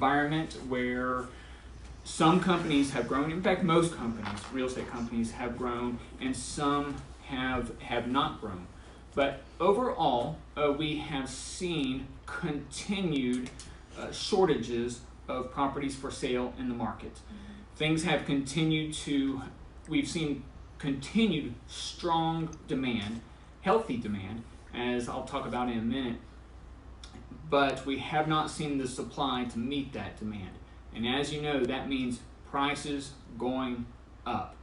environment where some companies have grown. In fact, most companies, real estate companies, have grown, and some have not grown. But overall, we have seen continued shortages of properties for sale in the market. Things have continued to, we've seen continued strong demand, healthy demand, as I'll talk about in a minute, but we have not seen the supply to meet that demand. And as you know, that means prices going up.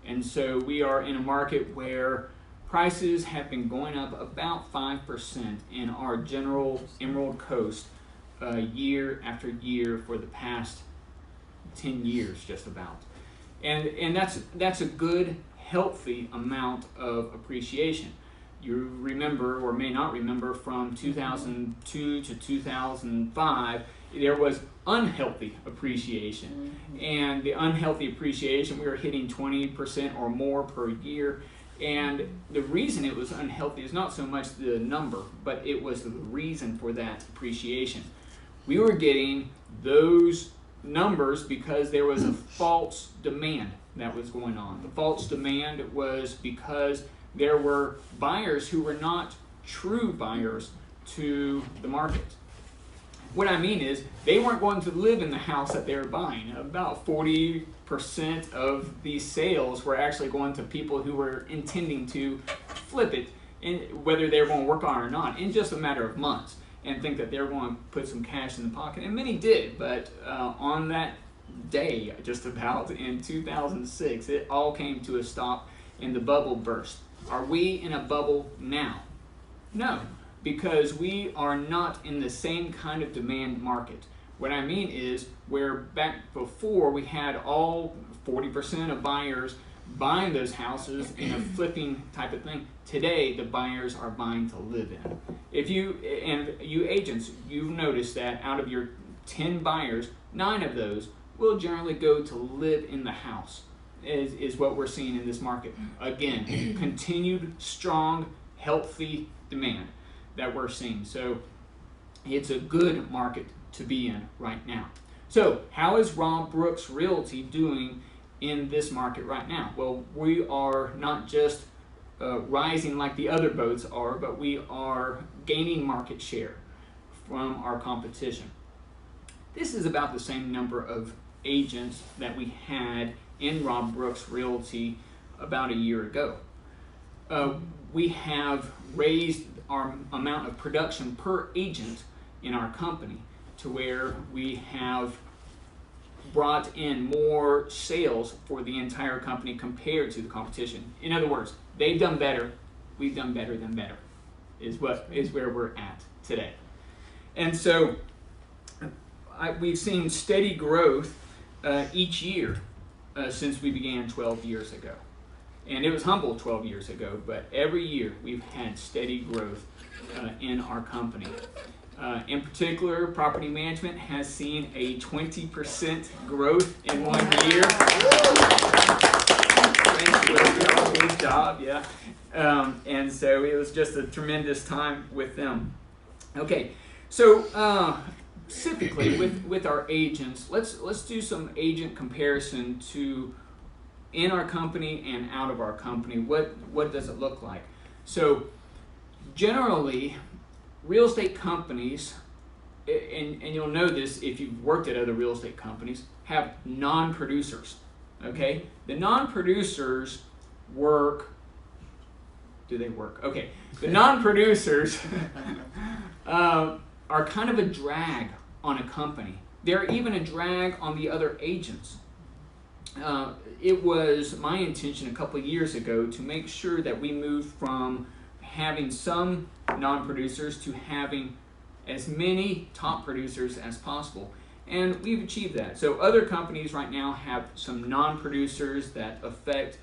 And so we are in a market where prices have been going up about 5% in our general Emerald Coast year after year for the past 10 years, just about. And that's a good, healthy amount of appreciation. You remember, or may not remember, from 2002 to 2005, there was unhealthy appreciation. And the unhealthy appreciation, we were hitting 20% or more per year. And the reason it was unhealthy is not so much the number, but it was the reason for that appreciation. We were getting those numbers because there was a false demand that was going on. The false demand was because there were buyers who were not true buyers to the market. What I mean is, they weren't going to live in the house that they were buying. About 40% of these sales were actually going to people who were intending to flip it, whether they were going to work on it or not, in just a matter of months, and think that they were going to put some cash in the pocket. And many did, but on that day, just about, in 2006, it all came to a stop and the bubble burst. Are we in a bubble now? No, because we are not in the same kind of demand market. What I mean is, where back before we had all 40% of buyers buying those houses in a flipping type of thing, today the buyers are buying to live in. If you agents, you've noticed that out of your 10 buyers, 9 of those will generally go to live in the house, is what we're seeing in this market. Again, continued strong, healthy demand that we're seeing. So it's a good market to be in right now. So how is Rob Brooks Realty doing in this market right now? Well, we are not just rising like the other boats are, but we are gaining market share from our competition. This is about the same number of agents that we had in Rob Brooks Realty about a year ago. We have raised our amount of production per agent in our company to where we have brought in more sales for the entire company compared to the competition. In other words, they've done better, we've done better than better, is where we're at today. And so we've seen steady growth each year since we began 12 years ago. And it was humble 12 years ago, but every year we've had steady growth in our company. In particular, property management has seen a 20% growth in 1 year. Good job, yeah. And so it was just a tremendous time with them. Okay, so specifically with our agents, let's do some agent comparison to in our company and out of our company. What does it look like? So generally, real estate companies, and you'll know this if you've worked at other real estate companies, have non-producers. Okay, the non-producers work. Do they work? Okay, the non-producers are kind of a drag on a company. They're even a drag on the other agents. It was my intention a couple of years ago to make sure that we moved from having some non-producers to having as many top producers as possible. And we've achieved that. So other companies right now have some non-producers that affect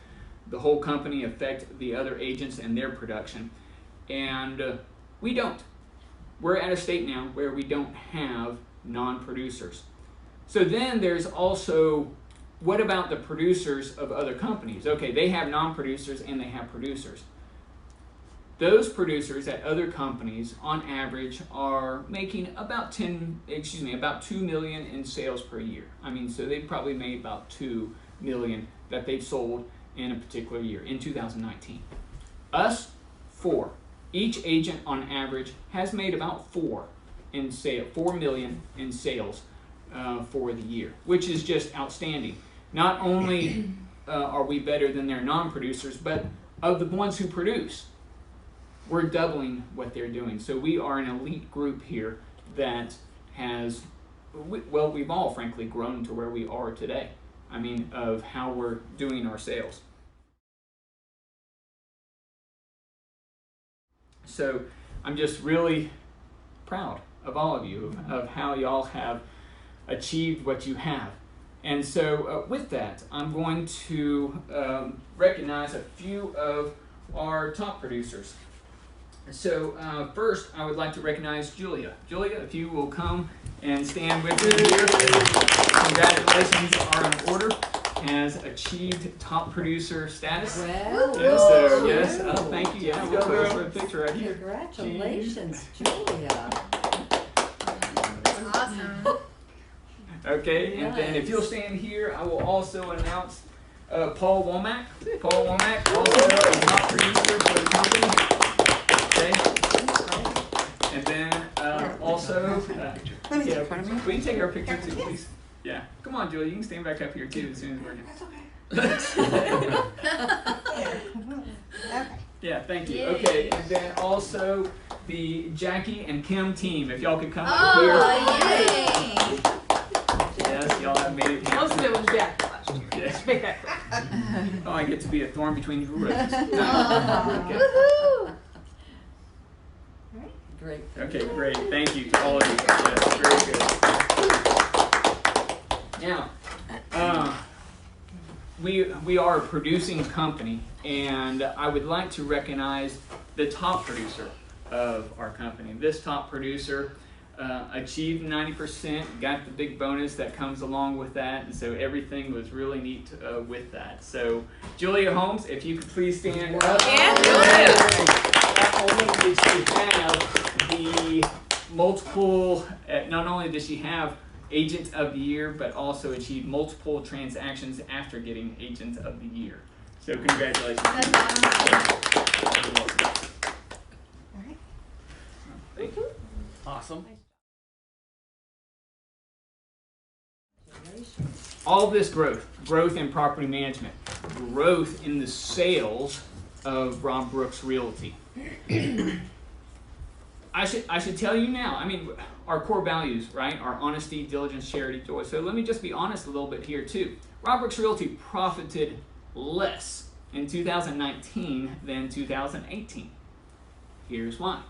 the whole company, affect the other agents and their production. And we don't. We're at a state now where we don't have non-producers. So then there's also, what about the producers of other companies? Okay, they have non-producers and they have producers. those producers at other companies on average are making about 2 million in sales per year. I mean, so they probably made about 2 million that they've sold in a particular year in 2019. Us, 4. Each agent on average has made about 4 million in sales for the year, which is just outstanding. Not only are we better than their non-producers, but of the ones who produce, we're doubling what they're doing. So we are an elite group here that has, well, we've all frankly grown to where we are today. I mean, of how we're doing our sales. So I'm just really proud of all of you, of how y'all have achieved what you have. And so with that, I'm going to recognize a few of our top producers. So first, I would like to recognize Julia. Julia, if you will come and stand with me here. Congratulations are in order. Has achieved top producer status. Well, yes, sir. Yes. Oh, thank you. Yeah, we'll go for a picture right here. Congratulations, Julia. That's awesome. Okay, and then if you'll stand here, I will also announce Paul Womack. Paul Womack, also a top producer for the company. Okay. And then also, yeah, we can take our picture too, please. Yeah, come on, Julie. You can stand back up here too as soon as we're done. That's okay. Yeah, thank you. Okay, and then also the Jackie and Kim team. If y'all could come up here. Yay! Yes, y'all have made it happen. Most of it was Jack last year. Yeah. Let's make that quick. Oh, I get to be a thorn between your roses. Okay. Woohoo! Great. Okay, great. Thank you to all of you. Yes, very good. Now, we are a producing company, and I would like to recognize the top producer of our company. This top producer achieved 90%, got the big bonus that comes along with that, and so everything was really neat with that. So, Julia Holmes, if you could please stand up. Yeah, Not only did she have the multiple, not only did she have Agent of the Year, but also achieved multiple transactions after getting Agent of the Year. So congratulations. That's awesome. Thank you. Awesome. All this growth in property management, growth in the sales of Rob Brooks Realty. I should tell you now, I mean, our core values, right, are honesty, diligence, charity, joy. So let me just be honest a little bit here too. Rob Brooks Realty profited less in 2019 than 2018. Here's why.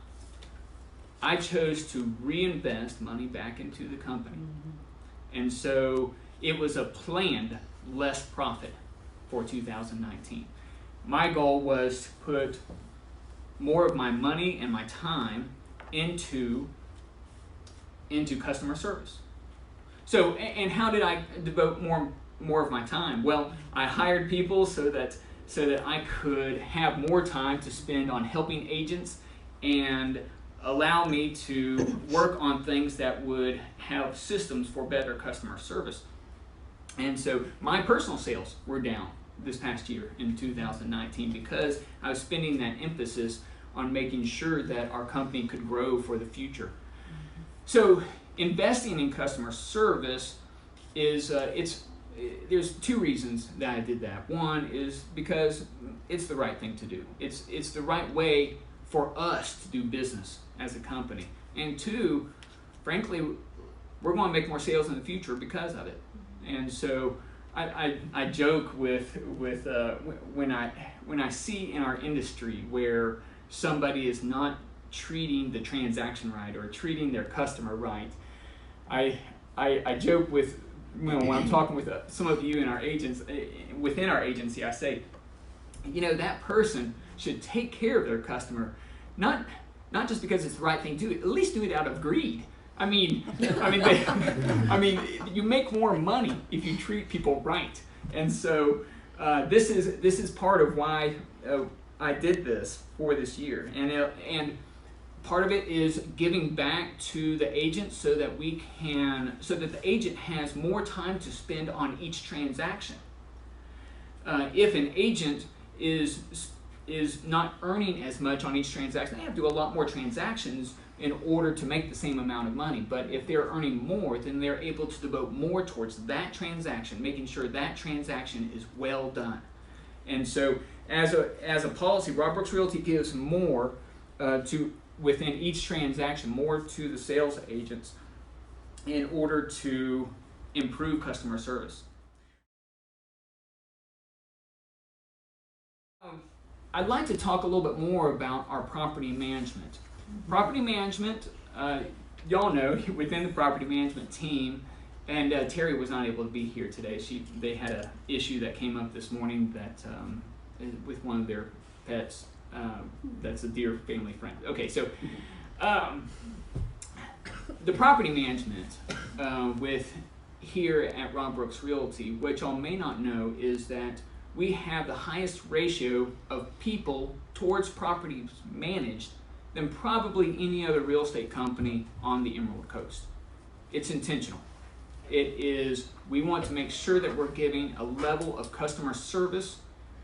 I chose to reinvest money back into the company. And so it was a planned less profit for 2019. My goal was to put more of my money and my time into customer service. So, and how did I devote more of my time? Well, I hired people so that I could have more time to spend on helping agents and allow me to work on things that would have systems for better customer service. And so my personal sales were down this past year in 2019 because I was spending that emphasis on making sure that our company could grow for the future. So investing in customer service is, there's two reasons that I did that. One is because it's the right thing to do. It's the right way for us to do business as a company. And two, frankly, we're going to make more sales in the future because of it. And so I joke with when I see in our industry where somebody is not treating the transaction right or treating their customer right, I joke with, when I'm talking with some of you in our agents within our agency, I say, you know, that person should take care of their customer, not just because it's the right thing to do, at least do it out of greed. I mean, you make more money if you treat people right, and so this is part of why I did this for this year, and part of it is giving back to the agent so that the agent has more time to spend on each transaction. If an agent is not earning as much on each transaction, they have to do a lot more transactions in order to make the same amount of money. But if they're earning more, then they're able to devote more towards that transaction, making sure that transaction is well done. And so, as a policy, Rob Brooks Realty gives more within each transaction, more to the sales agents in order to improve customer service. I'd like to talk a little bit more about our property management. Property management, y'all know, within the property management team, and Terry was not able to be here today. They had an issue that came up this morning that with one of their pets. That's a dear family friend. Okay, so the property management with here at Rob Brooks Realty, which y'all may not know, is that we have the highest ratio of people towards properties managed than probably any other real estate company on the Emerald Coast. It's intentional. We want to make sure that we're giving a level of customer service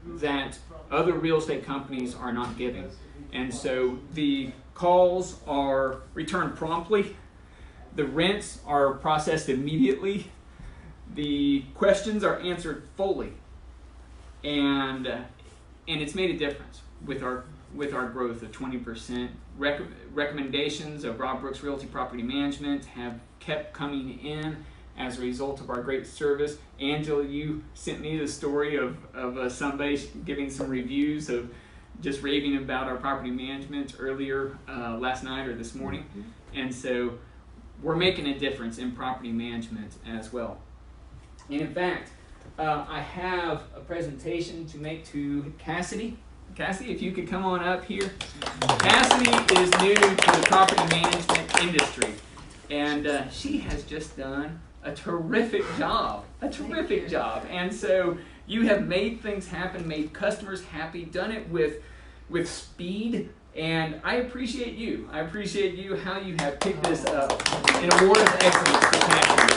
that other real estate companies are not giving. And so the calls are returned promptly, the rents are processed immediately, the questions are answered fully, and it's made a difference with our growth of 20%. Recommendations of Rob Brooks Realty Property Management have kept coming in as a result of our great service. Angela, you sent me the story of somebody giving some reviews of just raving about our property management earlier last night or this morning. And so we're making a difference in property management as well. And in fact, I have a presentation to make to Cassidy. Cassidy, if you could come on up here. Cassidy is new to the property management industry, and she has just done a terrific job, And so you have made things happen, made customers happy, done it with speed, and I appreciate you. I appreciate you, how you have picked this up. An award of excellence for Cassidy.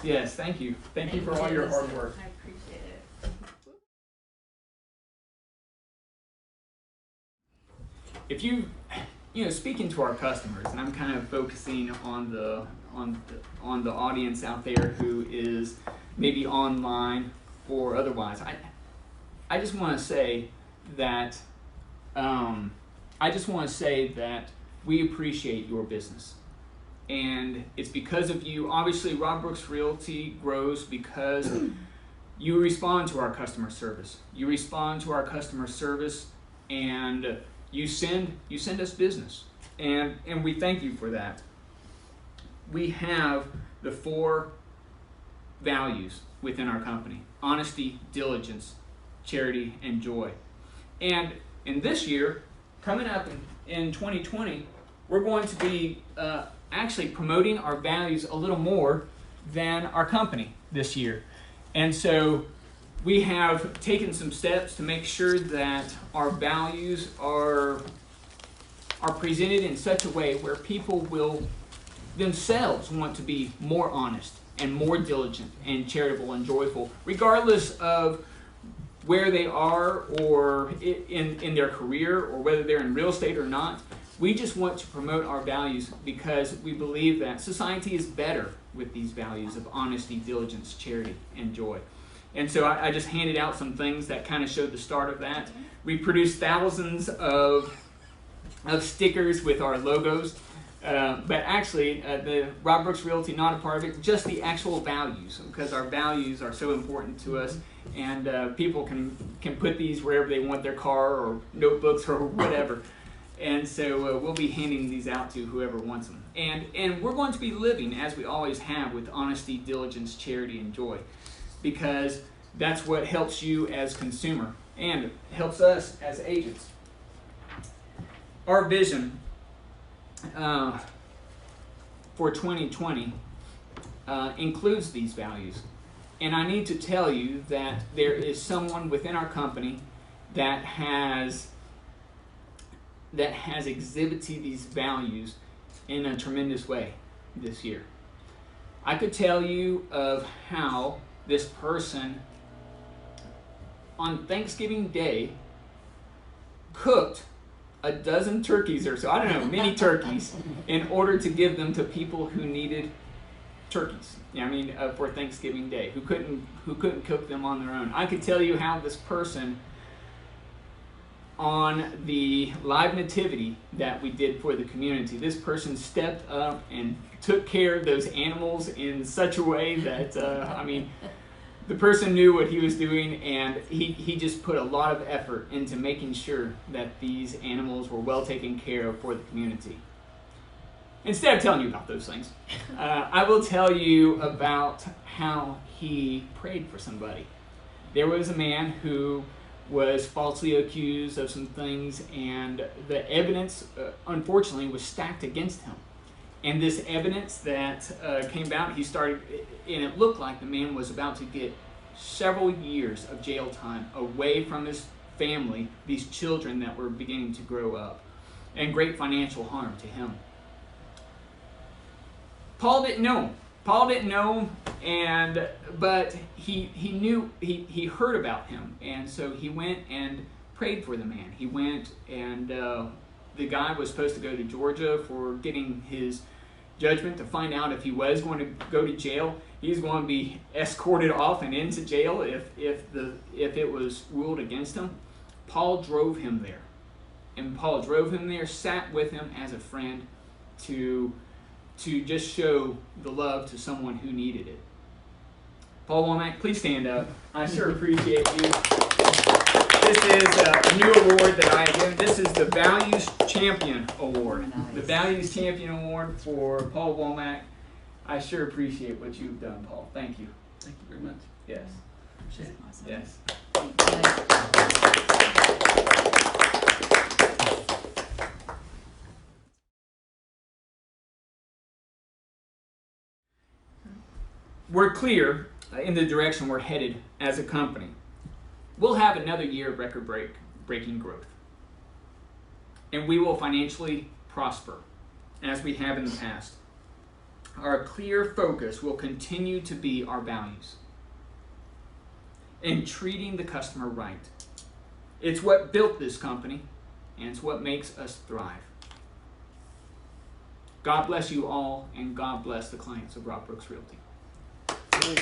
Yes, thank you. Thank you for all your hard work. I appreciate it. If you speaking to our customers, and I'm kind of focusing on the audience out there who is maybe online or otherwise, I just want to say that we appreciate your business, and it's because of you. Obviously, Rob Brooks Realty grows because you respond to our customer service. You respond to our customer service, and you send us business, and we thank you for that. We have the 4 values within our company: honesty, diligence, charity, and joy. And in this year, coming up in 2020, we're going to be actually promoting our values a little more than our company this year. And so we have taken some steps to make sure that our values are presented in such a way where people will themselves want to be more honest and more diligent and charitable and joyful, regardless of where they are or in their career, or whether they're in real estate or not. We just want to promote our values because we believe that society is better with these values of honesty, diligence, charity, and joy. And so I just handed out some things that kind of showed the start of that. We produced thousands of stickers with our logos, but actually the Rob Brooks Realty, not a part of it, just the actual values, because our values are so important to us, and people can put these wherever they want, their car or notebooks or whatever. And so we'll be handing these out to whoever wants them. And we're going to be living, as we always have, with honesty, diligence, charity, and joy, because that's what helps you as consumer and helps us as agents. Our vision for 2020 includes these values. And I need to tell you that there is someone within our company that has exhibited these values in a tremendous way this year. I could tell you of how this person on Thanksgiving Day cooked a dozen turkeys or so, I don't know, mini turkeys, in order to give them to people who needed turkeys. I mean, for Thanksgiving Day, who couldn't cook them on their own. I could tell you how this person, on the live nativity that we did for the community, this person stepped up and took care of those animals in such a way that, I mean, the person knew what he was doing, and he just put a lot of effort into making sure that these animals were well taken care of for the community. Instead of telling you about those things, I will tell you about how he prayed for somebody. There was a man who was falsely accused of some things, and the evidence, unfortunately, was stacked against him. And this evidence that came out, and it looked like the man was about to get several years of jail time away from his family, these children that were beginning to grow up, and great financial harm to him. Paul didn't know him, but he knew, he heard about him, and so he went and prayed for the man. He went, and the guy was supposed to go to Georgia for getting his judgment to find out if he was going to go to jail. He's going to be escorted off and into jail if it was ruled against him. Paul drove him there, and Paul drove him there, sat with him as a friend to just show the love to someone who needed it. Paul Womack, please stand up. I sure appreciate you. This is a new award that I give. This is the Values Champion Award. Nice. The Values Champion Award for Paul Womack. I sure appreciate what you've done, Paul. Thank you. Thank you very much. Yes. Appreciate it. Awesome. Yes. We're clear in the direction we're headed as a company. We'll have another year of record-breaking growth. And we will financially prosper, as we have in the past. Our clear focus will continue to be our values and treating the customer right. It's what built this company, and it's what makes us thrive. God bless you all, and God bless the clients of Rob Brooks Realty. Woo.